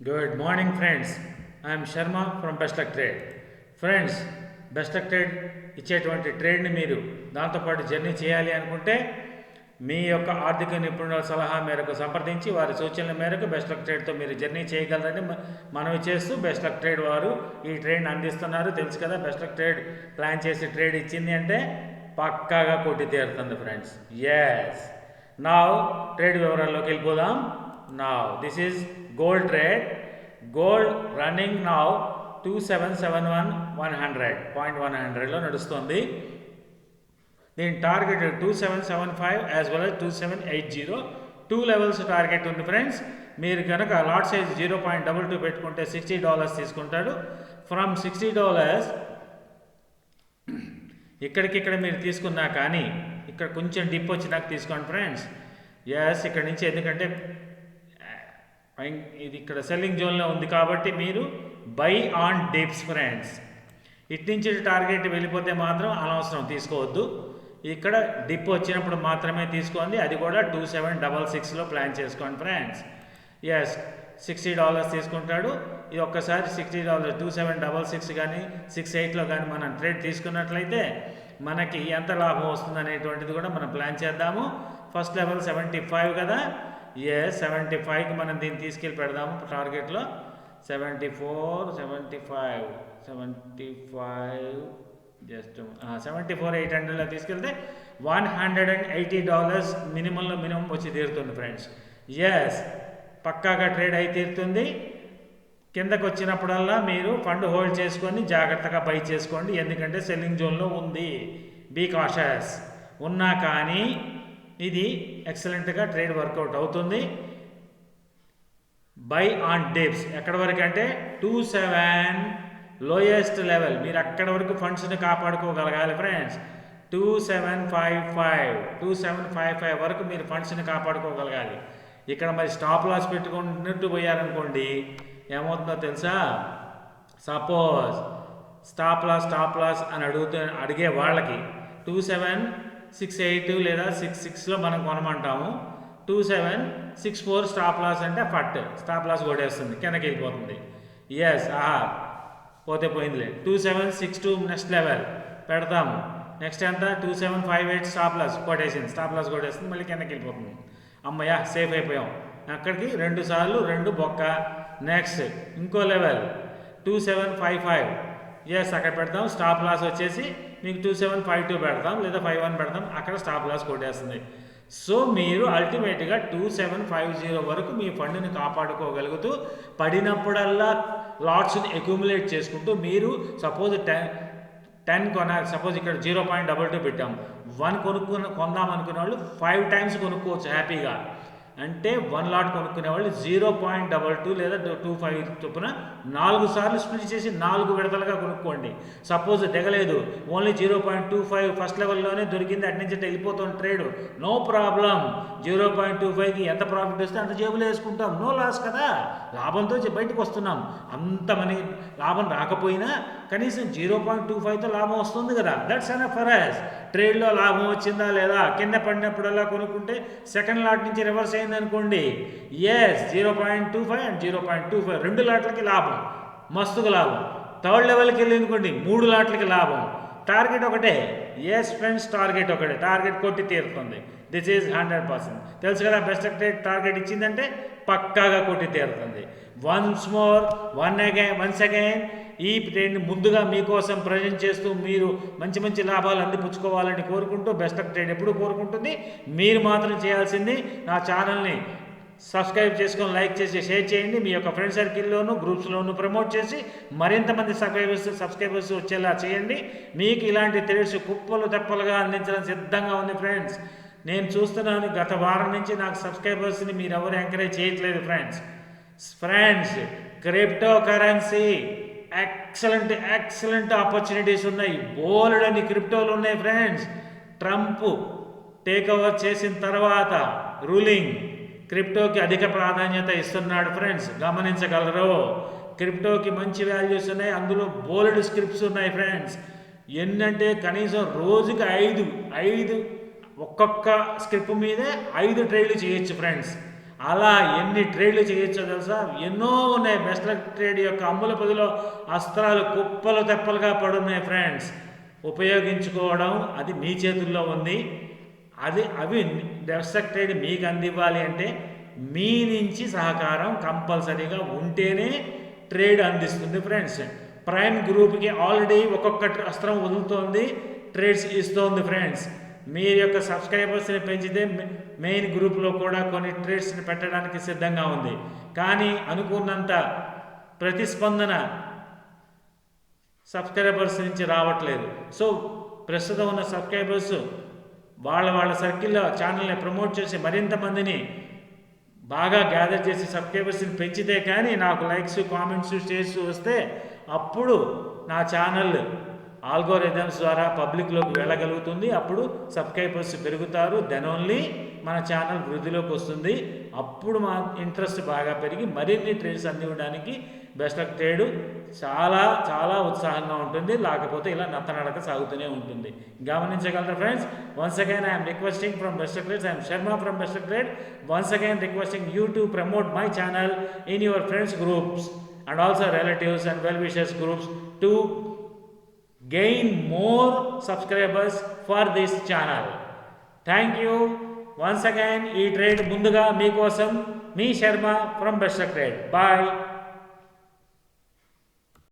Good morning, friends. I am Sharma from Best Luck Trade. Friends, best luck trade ఇచ్చేటువంటి ట్రేడ్ని మీరు దాంతోపాటు journey చేయాలి అనుకుంటే మీ యొక్క ఆర్థిక నిపుణుల సలహా మేరకు సంప్రదించి వారి సూచనల మేరకు బెస్ట్ లక్ ట్రేడ్తో మీరు జర్నీ చేయగలరని మనవి చేస్తూ బెస్ట్ లక్ ట్రేడ్ వారు ఈ ట్రేడ్ని అందిస్తున్నారు. తెలుసు కదా, బెస్ట్ లక్ ట్రేడ్ ప్లాన్ చేసి ట్రేడ్ ఇచ్చింది అంటే పక్కాగా కొట్టి తీరుతుంది ఫ్రెండ్స్. ఎస్, నా ట్రేడ్ వివరాల్లోకి వెళ్ళిపోదాం. Now this is gold trade. Gold running now 2771 లో నడుస్తుంది. దీని target 2775 as well as 2780. 2 levels target ఉంది ఫ్రెండ్స్. మీరు కనుక లాట్ సైజ్ 0.22 పెట్టుకుంటే $60 తీసుకుంటాడు. ఫ్రమ్ $60 ఇక్కడ మీరు తీసుకున్నా కానీ ఇక్కడ కొంచెం డిప్ వచ్చినాక తీసుకోండి ఫ్రెండ్స్. ఎస్, ఇక్కడ నుంచి ఎందుకంటే ఇది ఇక్కడ సెల్లింగ్ జోన్లో ఉంది కాబట్టి మీరు బై ఆన్ డిప్స్ ఫ్రెండ్స్. ఇటు నుంచి టార్గెట్ వెళ్ళిపోతే మాత్రం అనవసరం తీసుకోవద్దు. ఇక్కడ డిప్ వచ్చినప్పుడు మాత్రమే తీసుకోండి, అది కూడా 2766లో ప్లాన్ చేసుకోండి ఫ్రెండ్స్. ఎస్, $60 తీసుకుంటాడు. ఇది ఒక్కసారి $60 2766 కానీ 68లో కానీ మనం ట్రేడ్ తీసుకున్నట్లయితే మనకి ఎంత లాభం వస్తుంది అనేటువంటిది కూడా మనం ప్లాన్ చేద్దాము. ఫస్ట్ లెవెల్ 75 కదా. 75కి మనం దీన్ని తీసుకెళ్ళి పెడదాము టార్గెట్లో. 75 జస్ట్ 74,800లో తీసుకెళ్తే $180 మినిమం వచ్చి తీరుతుంది ఫ్రెండ్స్. ఎస్, పక్కాగా ట్రేడ్ అయి తీరుతుంది. కిందకు వచ్చినప్పుడల్లా మీరు ఫండ్ హోల్డ్ చేసుకొని జాగ్రత్తగా బై చేసుకోండి, ఎందుకంటే సెల్లింగ్ జోన్లో ఉంది. Be cautious. ఉన్నా కానీ ఇది ఎక్సలెంట్గా ట్రేడ్ వర్కౌట్ అవుతుంది. బై ఆన్ డిప్స్ ఎక్కడి వరకు అంటే 27 లోయెస్ట్ లెవెల్. మీరు అక్కడి వరకు ఫండ్స్ని కాపాడుకోగలగాలి ఫ్రెండ్స్. 2755 వరకు మీరు ఫండ్స్ని కాపాడుకోగలగాలి. ఇక్కడ మరి స్టాప్ లాస్ పెట్టుకున్నట్టు పోయారనుకోండి, ఏమవుతుందో తెలుసా? సపోజ్ స్టాప్ లాస్ అని అడిగే వాళ్ళకి 2768 లేదా 66లో మనం కొనమంటాము. 2764 స్టాప్ లాస్ అంటే స్టాప్ లాస్ కొట్టేస్తుంది, కిందకి వెళ్ళిపోతుంది. ఎస్, పోతే పోయిందిలే. 2762 నెక్స్ట్ లెవెల్ పెడతాము. నెక్స్ట్ ఎంత? 2758 స్టాప్ లాస్ కొట్టేస్తుంది, మళ్ళీ కిందకి వెళ్ళిపోతుంది. అమ్మయ్య, సేఫ్ అయిపోయాం. అక్కడికి 2 సార్లు 2 బొక్క. నెక్స్ట్ ఇంకో లెవెల్ 2755. ఎస్, అక్కడ పెడతాం. స్టాప్ లాస్ వచ్చేసి మీకు 2752 పెడతాం లేదా 51 పెడతాం, అక్కడ స్టాప్ లాస్ కొట్టేస్తుంది. సో మీరు అల్టిమేట్గా 2750 వరకు మీ ఫండ్ని కాపాడుకోగలుగుతూ పడినప్పుడల్లా లాట్స్ని అక్యూములేట్ చేసుకుంటూ మీరు సపోజ్ 10 సపోజ్ ఇక్కడ 0.22 పెట్టాం, 1 కొందాం అనుకునే వాళ్ళు 5 టైమ్స్ కొనుక్కోవచ్చు హ్యాపీగా. అంటే 1 లాట్ కొనుక్కునే వాళ్ళు 0.22 లేదా 25 చొప్పున 4 సార్లు స్ప్లిట్ చేసి 4 విడతలుగా కొనుక్కోండి. సపోజ్ దిగలేదు, ఓన్లీ 0.25 ఫస్ట్ లెవెల్లోనే దొరికింది, అటు నుంచి వెళ్ళిపోతుంది ట్రేడ్, నో ప్రాబ్లం. 0.25కి ఎంత ప్రాఫిట్ వస్తే అంత జేబులో వేసుకుంటాం, నో లాస్ కదా. లాభంతో బయటకు వస్తున్నాం. అంత మనకి లాభం రాకపోయినా కనీసం 0.25తో లాభం వస్తుంది కదా, దట్స్ ఎనఫ్ ఫర్ us. ట్రేడ్లో లాభం వచ్చిందా లేదా, కింద పడినప్పుడల్లా కొనుక్కుంటే సెకండ్ లాట్ నుంచి రివర్స్ అయింది అనుకోండి, ఎస్ 0.25 అండ్ 0.25 2 లాట్లకి లాభం, మస్తుగా లాభం. థర్డ్ లెవెల్కి వెళ్ళి అనుకోండి 3 లాట్లకి లాభం. టార్గెట్ ఒకటే. ఎస్ ఫ్రెండ్స్, టార్గెట్ ఒకటే. టార్గెట్ కొట్టి తీరుతుంది. This is 100%. తెలుసు కదా, బెస్ట్ ట్రేడ్ టార్గెట్ ఇచ్చిందంటే పక్కాగా కొట్టి తీరుతుంది. వన్స్ అగైన్ ఈ ట్రేడ్ని ముందుగా మీకోసం ప్రజెంట్ చేస్తూ మీరు మంచి లాభాలు అందిపుచ్చుకోవాలని కోరుకుంటూ బెస్ట్ ట్రేడ్ ఎప్పుడు కోరుకుంటుంది. మీరు మాత్రం చేయాల్సింది నా ఛానల్ని సబ్స్క్రైబ్ చేసుకొని లైక్ చేసి షేర్ చేయండి. మీ యొక్క ఫ్రెండ్ సర్కిల్లోనూ గ్రూప్స్లోనూ ప్రమోట్ చేసి మరింత మంది సబ్స్క్రైబర్స్ వచ్చేలా చేయండి. మీకు ఇలాంటి ట్రేడ్స్ కుప్పలు తెప్పలుగా అందించడం సిద్ధంగా ఉంది ఫ్రెండ్స్. నేను చూస్తున్నాను, గత వారం నుంచి నాకు సబ్స్క్రైబర్స్ని మీరు ఎవరు ఎంకరేజ్ చేయట్లేదు friends. Crypto currency excellent opportunities ఉన్నాయి. బోల్డ్ అని క్రిప్టోలు ఉన్నాయి ఫ్రెండ్స్. ట్రంప్ టేక్ ఓవర్ చేసిన తర్వాత రూలింగ్ క్రిప్టోకి అధిక ప్రాధాన్యత ఇస్తున్నాడు ఫ్రెండ్స్, గమనించగలరు. క్రిప్టోకి మంచి వాల్యూస్ ఉన్నాయి, అందులో బోల్డ్ స్క్రిప్ట్స్ ఉన్నాయి ఫ్రెండ్స్. ఎన్నంటే కనీసం రోజుకి 5 ఒక్కొక్క స్క్రిప్ట్ మీదే 5 ట్రేడ్లు చేయొచ్చు ఫ్రెండ్స్. అలా ఎన్ని ట్రేడ్లు చేయొచ్చో తెలుసా? ఎన్నో ఉన్నాయి. బెస్ట్ లక్ ట్రేడ్ యొక్క అమ్ముల పొదిలో అస్త్రాలు కుప్పలు తెప్పలుగా పడున్నాయి ఫ్రెండ్స్. ఉపయోగించుకోవడం అది మీ చేతుల్లో ఉంది. అవి బెస్ట్ లక్ ట్రేడ్ మీకు అందివ్వాలి అంటే మీ నుంచి సహకారం కంపల్సరీగా ఉంటేనే ట్రేడ్ అందిస్తుంది ఫ్రెండ్స్. ప్రైమ్ గ్రూప్కి ఆల్రెడీ ఒక్కొక్క అస్త్రం వదులుతోంది, ట్రేడ్స్ ఇస్తోంది ఫ్రెండ్స్. మీ యొక్క సబ్స్క్రైబర్స్ని పెంచితే మెయిన్ గ్రూప్లో కూడా కొన్ని ట్రేడ్స్ని పెట్టడానికి సిద్ధంగా ఉంది. కానీ అనుకున్నంత ప్రతిస్పందన సబ్స్క్రైబర్స్ నుంచి రావట్లేదు. సో ప్రస్తుతం ఉన్న సబ్స్క్రైబర్స్ వాళ్ళ సర్కిల్లో ఛానల్ని ప్రమోట్ చేసి మరింత మందిని బాగా గ్యాదర్ చేసి సబ్స్క్రైబర్స్ని పెంచితే కానీ నాకు లైక్స్, కామెంట్స్, షేర్స్ వస్తే అప్పుడు నా ఛానల్ ఆల్గోరిథమ్స్ ద్వారా పబ్లిక్లోకి వెళ్ళగలుగుతుంది. అప్పుడు సబ్స్క్రైబర్స్ పెరుగుతారు. దెన్ ఓన్లీ మన ఛానల్ వృద్ధిలోకి వస్తుంది. అప్పుడు మా ఇంట్రెస్ట్ బాగా పెరిగి మరిన్ని ట్రేడ్స్ అందివ్వడానికి బెస్ట్ లక్ ట్రేడ్ చాలా చాలా ఉత్సాహంగా ఉంటుంది. లేకపోతే ఇలా నత్తనడక సాగుతూనే ఉంటుంది. గమనించగలరా friends? Once again I'm requesting from best luck trades. I'm Sharma from best luck trade. Once again requesting you to promote my channel in your friends groups and also relatives and well-wishers groups to gain more subscribers for this channel. Thank you once again. ఈ trade ముందుగా మీకోసం మీ Sharma from best luck trade. Bye.